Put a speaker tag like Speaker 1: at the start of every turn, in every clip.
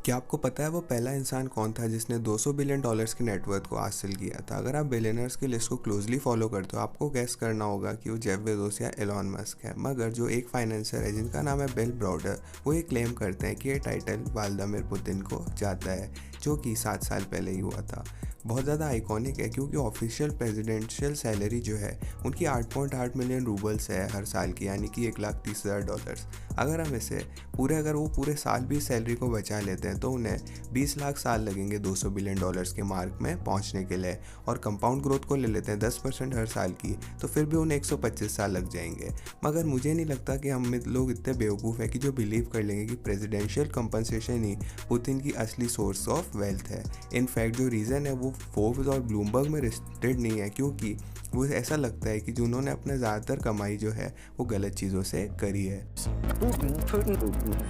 Speaker 1: क्या आपको पता है वो पहला इंसान कौन था जिसने 200 बिलियन डॉलर्स की नेटवर्थ को हासिल किया था? अगर आप बिलियनर्स की लिस्ट को क्लोजली फॉलो करते हो आपको गैस करना होगा कि वो जेफ बेजोस या एलॉन मस्क है, मगर जो एक फाइनेंसर है जिनका नाम है बिल ब्रॉडर, वो ये क्लेम करते हैं कि ये टाइटल व्लादिमीर पुतिन को जाता है, जो कि 7 साल पहले ही हुआ था। बहुत ज़्यादा आइकॉनिक है क्योंकि ऑफिशियल प्रेसिडेंशियल सैलरी जो है उनकी 8.8 मिलियन रूबल्स है हर साल की, यानी कि 1,30,000 डॉलर्स। अगर हम इसे अगर वो पूरे साल भी सैलरी को बचा लेते हैं तो उन्हें 20 लाख साल लगेंगे 200 बिलियन डॉलर्स के मार्क में पहुंचने के लिए, और कंपाउंड ग्रोथ को ले लेते हैं 10% हर साल की, तो फिर भी उन्हें 125 साल लग जाएंगे। मगर मुझे नहीं लगता कि हम लोग इतने बेवकूफ़ हैं कि जो बिलीव कर लेंगे कि प्रेसिडेंशियल कंपनसेशन ही पुतिन की असली सोर्स ऑफ वेल्थ है। इनफैक्ट जो रीज़न है वो फोर्ब्स और ब्लूमबर्ग में रिस्ट्रिक्टेड नहीं है, क्योंकि वो ऐसा लगता है कि जिन्होंने अपने ज़्यादातर कमाई जो है वो गलत चीज़ों से करी है।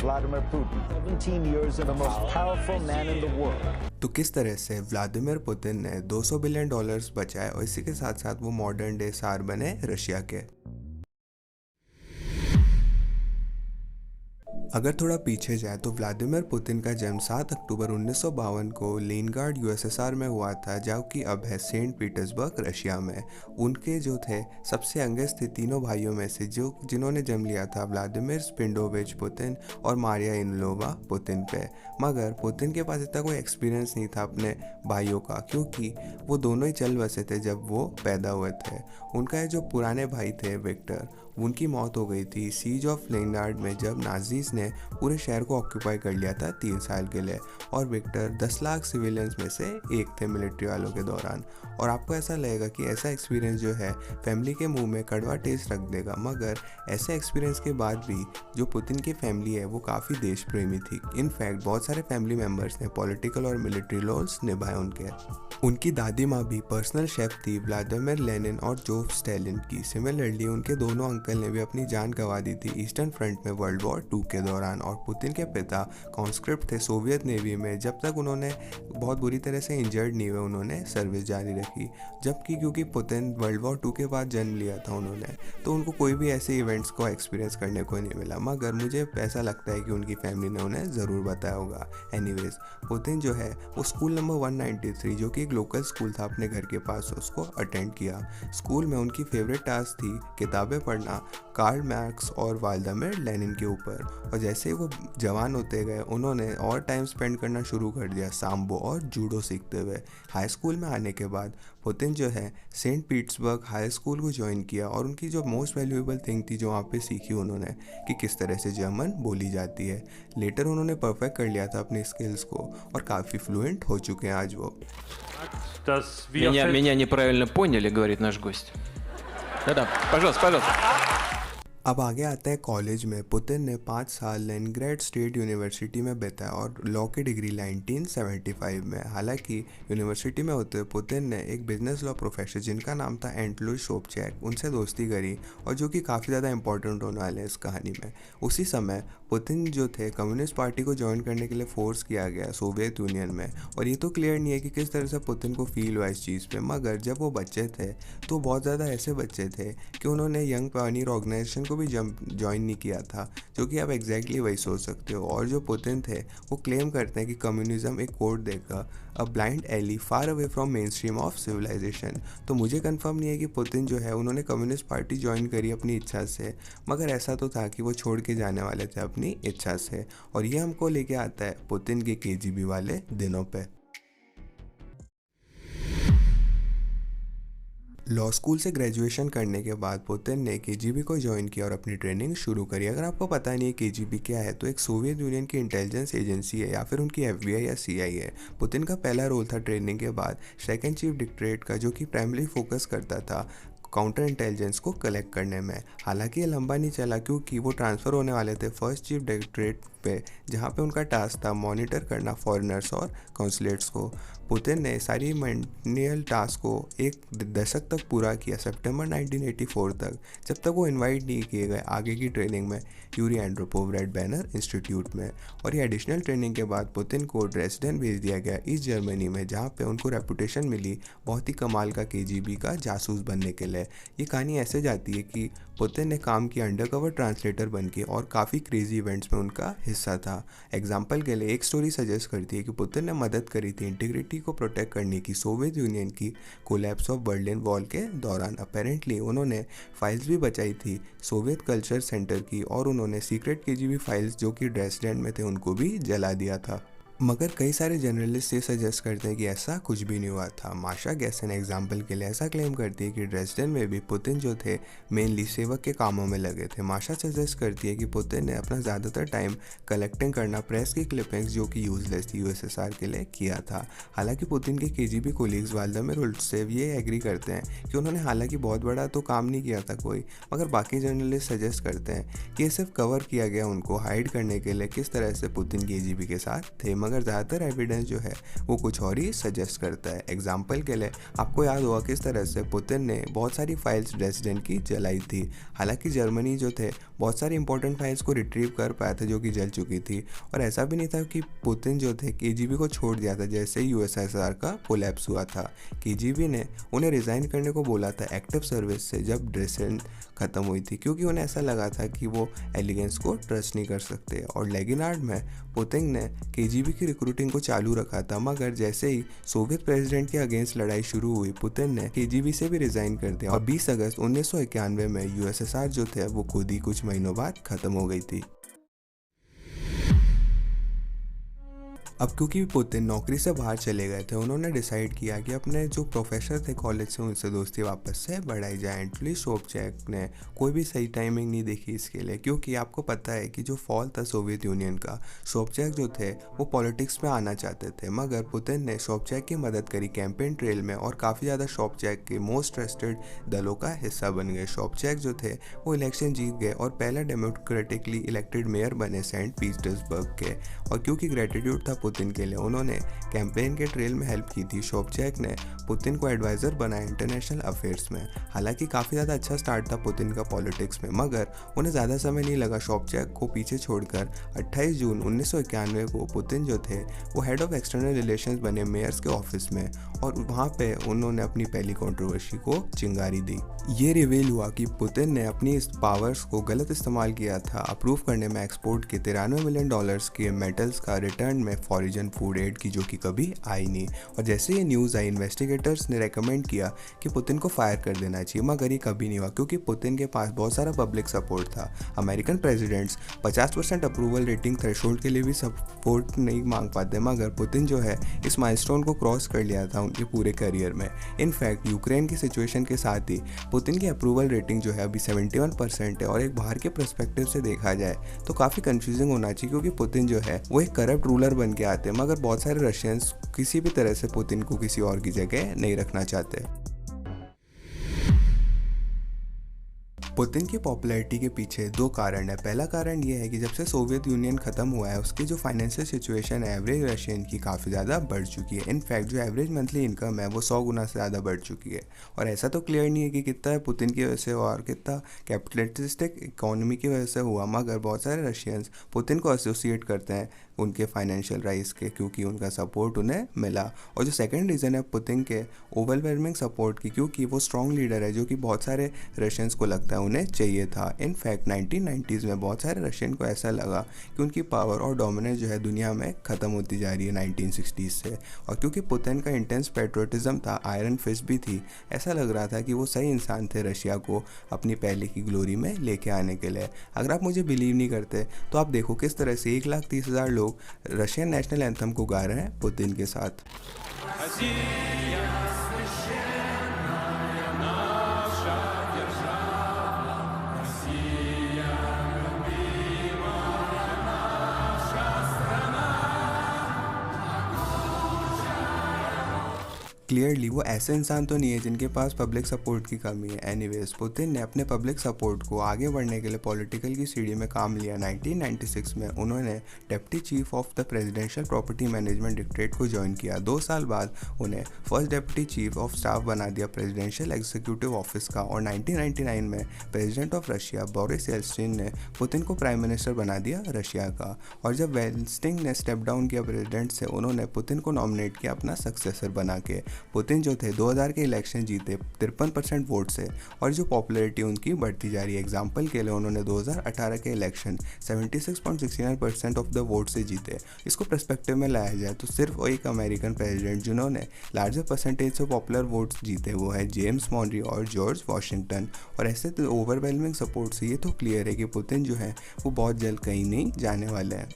Speaker 2: Vladimir Putin, 17 years and the most powerful man in the world.
Speaker 1: तो किस तरह से व्लादिमीर पुतिन ने 200 बिलियन डॉलर्स बचाए और इसी के साथ साथ वो मॉडर्न डे सार बने रशिया के। अगर थोड़ा पीछे जाए तो व्लादिमीर पुतिन का जन्म 7 अक्टूबर 1952 को लेनिनग्राड यूएसएसआर में हुआ था, जो कि अब है सेंट पीटर्सबर्ग रशिया में। उनके जो थे सबसे यंगेस्ट थे तीनों भाइयों में से, जो जिन्होंने जन्म लिया था व्लादिमीर स्पिंडोविच पुतिन और मारिया इनलोवा पुतिन पे। मगर पुतिन के पास इतना कोई एक्सपीरियंस नहीं था अपने भाइयों का, क्योंकि वो दोनों ही चल बसे थे जब वो पैदा हुए थे। उनका जो पुराने भाई थे विक्टर, उनकी मौत हो गई थी सीज ऑफ लेनिनग्राड में जब नाजीज ने पूरे शहर को ऑक्यूपाई कर लिया था 3 साल के लिए, और विक्टर 10 लाख सिविलियंस में से एक थे मिलिट्री वालों के दौरान। और आपको ऐसा लगेगा कि ऐसा एक्सपीरियंस जो है फैमिली के मुंह में कड़वा टेस्ट रख देगा, मगर ऐसे एक्सपीरियंस के बाद भी जो पुतिन की फैमिली है वो काफ़ी देश प्रेमी थी। इनफैक्ट बहुत सारे फैमिली मेम्बर्स ने पॉलिटिकल और मिलिट्री रोल्स निभाए उनकी दादी माँ भी पर्सनल शेफ थी व्लादिमीर लेनिन और जोसेफ स्टालिन की। सिमिलरली उनके दोनों अंकल ने भी अपनी जान गंवा दी थी ईस्टर्न फ्रंट में वर्ल्ड वॉर 2 के दौरान, और पुतिन के पिता कॉन्स्क्रिप्ट थे सोवियत नेवी में। जब तक उन्होंने बहुत बुरी तरह से इंजर्ड नहीं हुए उन्होंने सर्विस जारी रखी। जबकि क्योंकि पुतिन वर्ल्ड वॉर 2 के बाद जन्म लिया था उन्होंने, तो उनको कोई भी ऐसे इवेंट्स को एक्सपीरियंस करने को नहीं मिला, मगर मुझे ऐसा लगता है कि उनकी फैमिली ने उन्हें ज़रूर बताया होगा। एनीवेज, पुतिन जो है वो स्कूल नंबर 193, जो कि एक लोकल स्कूल था अपने घर के पास, उसको अटेंड किया। स्कूल में उनकी फेवरेट टास्क थी किताबें पढ़ना कार्ल मार्क्स और व्लादिमीर लेनिन के ऊपर। और जैसे ही वो जवान होते गए उन्होंने और टाइम स्पेंड करना शुरू कर दिया साम्बो और जूडो सीखते हुए। हाई स्कूल में आने के बाद पुतिन जो है सेंट पीटर्सबर्ग हाई स्कूल को ज्वाइन किया, और उनकी जो मोस्ट वैल्यूएबल थिंग थी जो वहाँ पे सीखी उन्होंने कि किस तरह से जर्मन बोली जाती है। लेटर उन्होंने परफेक्ट कर लिया था अपनी स्किल्स को और काफ़ी फ्लुएंट हो चुके हैं आज वो।
Speaker 3: Меня неправильно поняли, говорит наш гость. Да-да, пожалуйста, пожалуйста.
Speaker 1: अब आगे आता है कॉलेज में। पुतिन ने 5 साल लेनिनग्राड स्टेट यूनिवर्सिटी में बिताया और लॉ की डिग्री 1975 में। हालांकि यूनिवर्सिटी में होते हुए पुतिन ने एक बिजनेस लॉ प्रोफेसर जिनका नाम था एंटलुई शोपचैक, उनसे दोस्ती करी, और जो कि काफ़ी ज़्यादा इंपॉर्टेंट होने वाले हैं इस कहानी में। उसी समय पुतिन जो थे कम्युनिस्ट पार्टी को ज्वाइन करने के लिए फोर्स किया गया सोवियत यूनियन में, और ये तो क्लियर नहीं है कि किस तरह से पुतिन को फील हुआ इस चीज़ पे, मगर जब वो बच्चे थे तो बहुत ज़्यादा ऐसे बच्चे थे कि उन्होंने यंग पायनियर ऑर्गेनाइजेशन को भी ज्वाइन नहीं किया था, जो कि आप एग्जैक्टली वही सोच सकते हो। और जो पुतिन थे वो क्लेम करते हैं कि कम्युनिज्म एक कोड देगा, a blind alley far away from main stream of civilisation. तो मुझे कंफर्म नहीं है कि पुतिन जो है उन्होंने कम्युनिस्ट पार्टी ज्वाइन करी अपनी इच्छा से, मगर ऐसा तो था कि वो छोड़ के जाने वाले थे अपनी इच्छा से। और ये हमको लेके आता है पुतिन के केजीबी वाले दिनों पे। लॉ स्कूल से ग्रेजुएशन करने के बाद पुतिन ने केजीबी को ज्वाइन किया और अपनी ट्रेनिंग शुरू करी। अगर आपको पता नहीं है केजीबी क्या है, तो एक सोवियत यूनियन की इंटेलिजेंस एजेंसी है, या फिर उनकी एफबीआई या सीआईए। पुतिन का पहला रोल था ट्रेनिंग के बाद सेकंड चीफ डिक्टेट का, जो कि प्राइमरी फोकस करता था काउंटर इंटेलिजेंस को कलेक्ट करने में। हालांकि ये लंबा नहीं चला क्योंकि वो ट्रांसफ़र होने वाले थे फर्स्ट चीफ डायरेक्टरेट पे, जहाँ पे उनका टास्क था मॉनिटर करना फॉरेनर्स और कॉन्सुलेट्स को। पुतिन ने सारी मैनुअल टास्क को एक दशक तक पूरा किया, सितंबर 1984 तक, जब तक वो इनवाइट नहीं किए गए आगे की ट्रेनिंग में यूरी एंड्रोपोव रेड बैनर इंस्टीट्यूट में। और ये एडिशनल ट्रेनिंग के बाद पुतिन को ड्रेसडेन भेज दिया गया ईस्ट जर्मनी में, जहाँ पे उनको रेपुटेशन मिली बहुत ही कमाल का केजीबी का जासूस बनने के लिए। है। ये कहानी ऐसे जाती है कि पुतिन ने काम किया अंडरकवर ट्रांसलेटर बनके और काफ़ी क्रेजी इवेंट्स में उनका हिस्सा था। एग्जाम्पल के लिए एक स्टोरी सजेस्ट करती है कि पुतिन ने मदद करी थी इंटीग्रिटी को प्रोटेक्ट करने की सोवियत यूनियन की कोलैप्स ऑफ बर्लिन वॉल के दौरान। अपेरेंटली उन्होंने फाइल्स भी बचाई थी सोवियत कल्चर सेंटर की, और उन्होंने सीक्रेट केजीबी फाइल्स जो कि ड्रेसडेन में थे उनको भी जला दिया था। मगर कई सारे जर्नलिस्ट ये सजेस्ट करते हैं कि ऐसा कुछ भी नहीं हुआ था। माशा गेसन एग्जाम्पल के लिए ऐसा क्लेम करती है कि ड्रेसडेन में भी पुतिन जो थे मेनली सेवक के कामों में लगे थे। माशा सजेस्ट करती है कि पुतिन ने अपना ज़्यादातर टाइम कलेक्टिंग करना प्रेस की क्लिपिंग्स जो कि यूजलेस थी यूएसएसआर के लिए किया था। हालांकि पुतिन के केजीबी कोलीग्स व्लादिमीर उल्टसेव ये एग्री करते हैं कि उन्होंने हालांकि बहुत बड़ा तो काम नहीं किया था कोई, मगर बाकी जर्नलिस्ट सजेस्ट करते हैं कि ये सिर्फ कवर किया गया उनको हाइड करने के लिए किस तरह से पुतिन केजीबी के साथ थे, मगर ज़्यादातर एविडेंस जो है वो कुछ और ही सजेस्ट करता है। एग्जाम्पल के लिए आपको याद होगा किस तरह से पुतिन ने बहुत सारी फाइल्स ड्रेसडेन की जलाई थी। हालांकि जर्मनी जो थे बहुत सारी इंपॉर्टेंट फाइल्स को रिट्रीव कर पाया था जो कि जल चुकी थी, और ऐसा भी नहीं था कि पुतिन जो थे केजीबी को छोड़ दिया था जैसे ही यूएसएसआर का कोलैप्स हुआ था। केजीबी ने उन्हें रिज़ाइन करने को बोला था एक्टिव सर्विस से जब ड्रेसडेन ख़त्म हुई थी, क्योंकि उन्हें ऐसा लगा था कि वो एलिगेंस को ट्रस्ट नहीं कर सकते। और लेनिनग्राड में पुतिन ने केजीबी की रिक्रूटिंग को चालू रखा था, मगर जैसे ही सोवियत प्रेसिडेंट के अगेंस्ट लड़ाई शुरू हुई पुतिन ने केजीबी से भी रिज़ाइन कर दिया, और 20 अगस्त 1991 में यूएसएसआर जो थे वो खुद ही कुछ महीनों बाद ख़त्म हो गई थी। अब क्योंकि पुतिन नौकरी से बाहर चले गए थे, उन्होंने डिसाइड किया कि अपने जो प्रोफेसर थे कॉलेज से उनसे दोस्ती वापस से बढ़ाई जाए। एंटली सोबचैक ने कोई भी सही टाइमिंग नहीं देखी इसके लिए, क्योंकि आपको पता है कि जो फॉल था सोवियत यूनियन का, सोबचैक जो थे वो पॉलिटिक्स में आना चाहते थे, मगर पुतिन ने सोबचैक की मदद करी कैंपेन ट्रेल में, और काफ़ी ज़्यादा सोबचैक के मोस्ट ट्रस्टेड दलों का हिस्सा बन गए। सोबचैक जो थे वो इलेक्शन जीत गए और पहला डेमोक्रेटिकली इलेक्टेड मेयर बने सेंट पीटर्सबर्ग के, और क्योंकि ग्रेटिट्यूड था पुतिन के लिए उन्होंने कैंपेन के ट्रेल में हेल्प की थी। सोबचैक ने पुतिन को एडवाइज़र बनाया इंटरनेशनल अफेयर्स में। हालांकि काफ़ी ज़्यादा अच्छा स्टार्ट था पुतिन का पॉलिटिक्स में, मगर उन्हें ज़्यादा समय नहीं लगा सोबचैक को पीछे छोड़कर 28 जून 1991 को पुतिन जो थे वो हेड ऑफ एक्सटर्नल रिलेशंस बने मेयर्स के ऑफिस में, और वहाँ पे उन्होंने अपनी पहली कंट्रोवर्सी को चिंगारी दी। ये रिवील हुआ कि पुतिन ने अपनी इस पावर्स को गलत इस्तेमाल किया था अप्रूव करने में एक्सपोर्ट के $93 मिलियन के मेटल्स का रिटर्न में फॉरेन फूड एड की, जो कि कभी आई नहीं। और जैसे ये न्यूज़ आई इन्वेस्टिगेटर्स ने रेकमेंड किया कि पुतिन को फायर कर देना चाहिए, मगर ये कभी नहीं हुआ क्योंकि पुतिन के पास बहुत सारा पब्लिक सपोर्ट था। American presidents 50% approval rating threshold के लिए भी सपोर्ट नहीं मांग पाते, मगर पुतिन जो है इस माइलस्टोन को क्रॉस कर लिया था उनके पूरे करियर में। इनफैक्ट यूक्रेन की सिचुएशन के साथ ही पुतिन की अप्रूवल रेटिंग जो है अभी 71% है, और एक बाहर के पर्सपेक्टिव से देखा जाए तो काफ़ी कंफ्यूजिंग होना चाहिए, क्योंकि पुतिन जो है वो एक करप्ट रूलर बन के आते हैं, मगर बहुत सारे रशियंस किसी भी तरह से पुतिन को किसी और की जगह नहीं रखना चाहते। पुतिन की पॉपुलैरिटी के पीछे दो कारण है। पहला कारण ये है कि जब से सोवियत यूनियन ख़त्म हुआ है उसकी जो फाइनेंशियल सिचुएशन है एवरेज रशियन की काफ़ी ज़्यादा बढ़ चुकी है। इनफैक्ट जो एवरेज मंथली इनकम है वो 100 गुना से ज़्यादा बढ़ चुकी है, और ऐसा तो क्लियर नहीं है कि कितना है पुतिन की वजह से और कितना कैपिटलिस्टिक इकोनॉमी की वजह से हुआ, मगर बहुत सारे रशियंस पुतिन को एसोसिएट करते हैं उनके फाइनेंशियल राइज के, क्योंकि उनका सपोर्ट उन्हें मिला। और जो सेकंड रीज़न है पुतिन के ओवरवेलमिंग सपोर्ट की, क्योंकि वो स्ट्रॉन्ग लीडर है जो कि बहुत सारे रशियंस को लगता है उन्हें चाहिए था। इनफैक्ट 1990s में बहुत सारे रशियन को ऐसा लगा कि उनकी पावर और डोमिनेंस जो है दुनिया में ख़त्म होती जा रही है 1960s से, और क्योंकि पुतिन का इंटेंस पेट्रोटिज्म था, आयरन फिस्ट भी थी, ऐसा लग रहा था कि वो सही इंसान थे रशिया को अपनी पहले की ग्लोरी में लेके आने के लिए। अगर आप मुझे बिलीव नहीं करते तो आप देखो किस तरह से 1,30,000 लोग रशियन नेशनल एंथम को गा रहे हैं पुतिन के साथ। क्लियरली वो ऐसे इंसान तो नहीं है जिनके पास पब्लिक सपोर्ट की कमी है। एनीवेज पुतिन ने अपने पब्लिक सपोर्ट को आगे बढ़ने के लिए पॉलिटिकल की सीढ़ी में काम लिया। 1996 में उन्होंने deputy chief of the presidential property management directorate को ज्वाइन किया। 2 साल बाद उन्हें first deputy chief of staff बना दिया प्रेसिडेंशियल एग्जीक्यूटिव ऑफिस का, और 1999 में president of Russia Boris Yeltsin ने पुतिन को प्राइम मिनिस्टर बना दिया रशिया का। और जब येल्सिन ने स्टेप डाउन किया प्रेसिडेंट से, उन्होंने पुतिन को नॉमिनेट किया अपना सक्सेसर बना के। पुतिन जो थे 2000 के इलेक्शन जीते 53% वोट से और जो पॉपुलैरिटी उनकी बढ़ती जा रही है। एग्जाम्पल के लिए उन्होंने 2018 के इलेक्शन 76.69% ऑफ द वोट से जीते। इसको पर्सपेक्टिव में लाया जाए तो सिर्फ एक अमेरिकन प्रेसिडेंट जिन्होंने लार्जर परसेंटेज से पॉपुलर वोट्स जीते वो है जेम्स मॉनरी और जॉर्ज वॉशिंगटन। और ऐसे तो ओवरवेलमिंग सपोर्ट से ये तो क्लियर है कि पुतिन जो है वो बहुत जल्द कहीं नहीं जाने वाले हैं।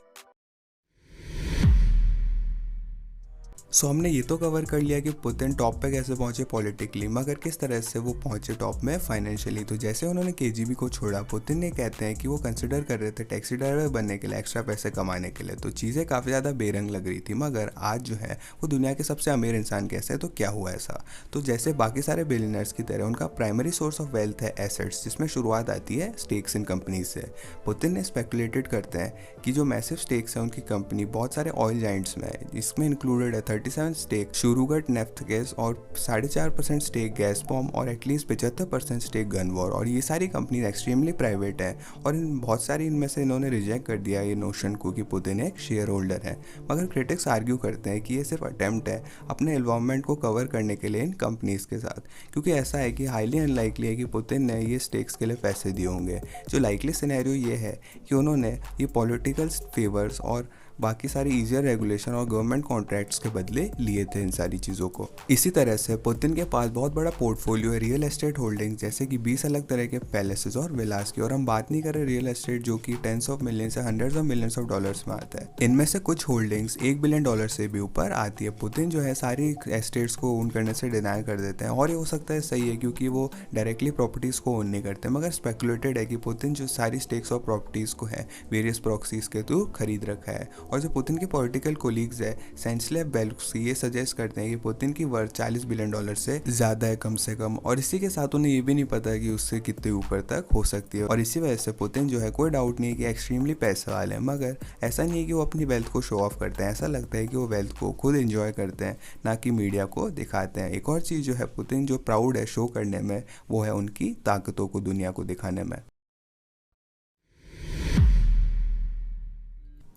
Speaker 1: सो हमने ये तो कवर कर लिया कि पुतिन टॉप पे कैसे पहुंचे पॉलिटिकली, मगर किस तरह से वो पहुंचे टॉप में फाइनेंशियली। तो जैसे उन्होंने केजीबी को छोड़ा, पुतिन ने कहते हैं कि वो कंसिडर कर रहे थे टैक्सी ड्राइवर बनने के लिए, एक्स्ट्रा पैसे कमाने के लिए। तो चीज़ें काफ़ी ज़्यादा बेरंग लग रही थी, मगर आज जो है वो दुनिया के सबसे अमीर इंसान कैसे है। तो क्या हुआ ऐसा? तो जैसे बाकी सारे बिलियनर्स की तरह उनका प्राइमरी सोर्स ऑफ वेल्थ है एसेट्स, जिसमें शुरुआत आती है स्टेक्स इन कंपनीज से। पुतिन ने स्पेकुलेटेड करते हैं कि जो मैसिव स्टेक्स है उनकी कंपनी बहुत सारे ऑयल जाइंट्स में है, इसमें इंक्लूडेड है 37 स्टेक शुरुगट नेफ्ट गैस और 4.5% स्टेक गैसप्रॉम और एटलीस्ट 75% स्टेक गनवॉर। और ये सारी कंपनी एक्सट्रीमली प्राइवेट है और इन बहुत सारी इनमें से इन्होंने रिजेक्ट कर दिया ये नोशन को कि पुतिन एक शेयर होल्डर है। मगर क्रिटिक्स आर्ग्यू करते हैं कि ये सिर्फ अटेम्प्ट है अपने इन्वॉल्वमेंट को कवर करने के लिए इन कंपनीज के साथ, क्योंकि ऐसा है कि हाईली अनलाइकली है कि पुतिन ने ये स्टेक्स के लिए पैसे दिए होंगे। जो लाइकली सिनेरियो ये है कि उन्होंने ये पॉलिटिकल फेवर्स और बाकी सारी ईजियर रेगुलेशन और गवर्नमेंट कॉन्ट्रैक्ट्स के बदले लिए थे इन सारी चीज़ों को। इसी तरह से पुतिन के पास बहुत बड़ा पोर्टफोलियो है रियल एस्टेट होल्डिंग्स, जैसे कि 20 अलग तरह के पैलेसेस और विलास की। और हम बात नहीं कर रहे रियल एस्टेट जो कि टेंस ऑफ मिलियन से hundreds of millions of dollars में आता है। इनमें से कुछ होल्डिंग्स $1 बिलियन से भी ऊपर आती है। पुतिन जो है सारी एस्टेट्स को ओन करने से डिनाई कर देते हैं, और ये हो सकता है सही है क्योंकि वो डायरेक्टली प्रॉपर्टीज़ को ओन नहीं करते। मगर स्पेकुलेटेड है कि पुतिन जो सारी स्टेक्स और प्रॉपर्टीज़ को है वेरियस प्रॉक्सीज के थ्रू खरीद रखा है। और जो पुतिन के पॉलिटिकल कोलीग्स है सेंसलेव बेलुस्की ये सजेस्ट करते हैं कि पुतिन की वर्थ $40 बिलियन से ज़्यादा है कम से कम, और इसी के साथ उन्हें ये भी नहीं पता कि उससे कितने ऊपर तक हो सकती है। और इसी वजह से पुतिन जो है कोई डाउट नहीं है कि एक्सट्रीमली पैसे वाले हैं, मगर ऐसा नहीं है कि वो अपनी वेल्थ को शो ऑफ करते हैं। ऐसा लगता है कि वो वेल्थ को खुद एंजॉय करते हैं, ना कि मीडिया को दिखाते हैं। एक और चीज़ जो है पुतिन जो प्राउड है शो करने में वो है उनकी ताकतों को दुनिया को दिखाने में।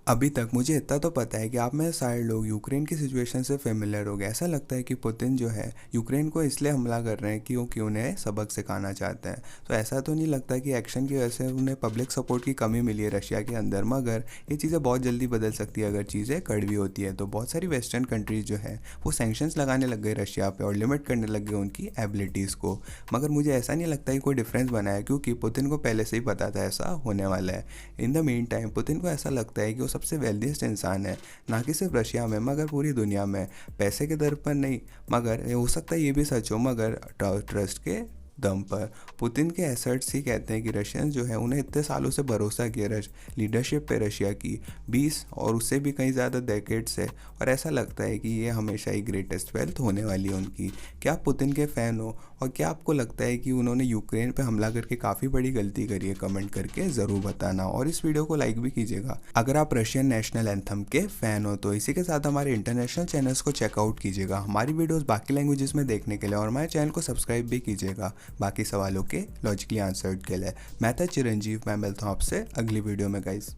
Speaker 1: अभी तक मुझे इतना तो पता है कि आप में सारे लोग यूक्रेन की सिचुएशन से फेमिलियर हो गए। ऐसा लगता है कि पुतिन जो है यूक्रेन को इसलिए हमला कर रहे हैं क्योंकि उन्हें सबक सिखाना चाहते हैं। तो ऐसा तो नहीं लगता कि एक्शन की वजह से उन्हें पब्लिक सपोर्ट की कमी मिली है रशिया के अंदर, मगर ये चीज़ें बहुत जल्दी बदल सकती है अगर चीज़ें कड़वी होती है। तो बहुत सारी वेस्टर्न कंट्रीज़ जो है वो सैंक्शंस लगाने लग गए रशिया पर और लिमिट करने लग गए उनकी एबिलिटीज़ को। मगर मुझे ऐसा नहीं लगता कि कोई डिफरेंस बना है, क्योंकि पुतिन को पहले से ही पता था ऐसा होने वाला है। In the mean time Putin को ऐसा लगता है कि वो सबसे वेल्दीस्ट इंसान है, ना कि सिर्फ रशिया में मगर पूरी दुनिया में। पैसे के दर पर नहीं, मगर हो सकता है ये भी सच हो, मगर ट्रस्ट के दम पर। पुतिन के एसेट्स ही कहते हैं कि रशियन जो है उन्हें इतने सालों से भरोसा किया लीडरशिप पे रशिया की 20 और उससे भी कहीं ज़्यादा डेकेड्स है, और ऐसा लगता है कि ये हमेशा ही ग्रेटेस्ट वेल्थ होने वाली है उनकी। क्या आप पुतिन के फ़ैन हो, और क्या आपको लगता है कि उन्होंने यूक्रेन पे हमला करके काफ़ी बड़ी गलती करी है? कमेंट करके ज़रूर बताना, और इस वीडियो को लाइक भी कीजिएगा अगर आप रशियन नेशनल एंथम के फ़ैन हो। तो इसी के साथ हमारे इंटरनेशनल चैनल्स को चेकआउट कीजिएगा हमारी वीडियोज़ बाकी लैंग्वेजेस में देखने के लिए, और हमारे चैनल को सब्सक्राइब भी कीजिएगा बाकी सवालों के लॉजिकली आंसर्ड के लिए। मैं था चिरंजीव, मैं मिलता हूँ आपसे अगली वीडियो में गाइस।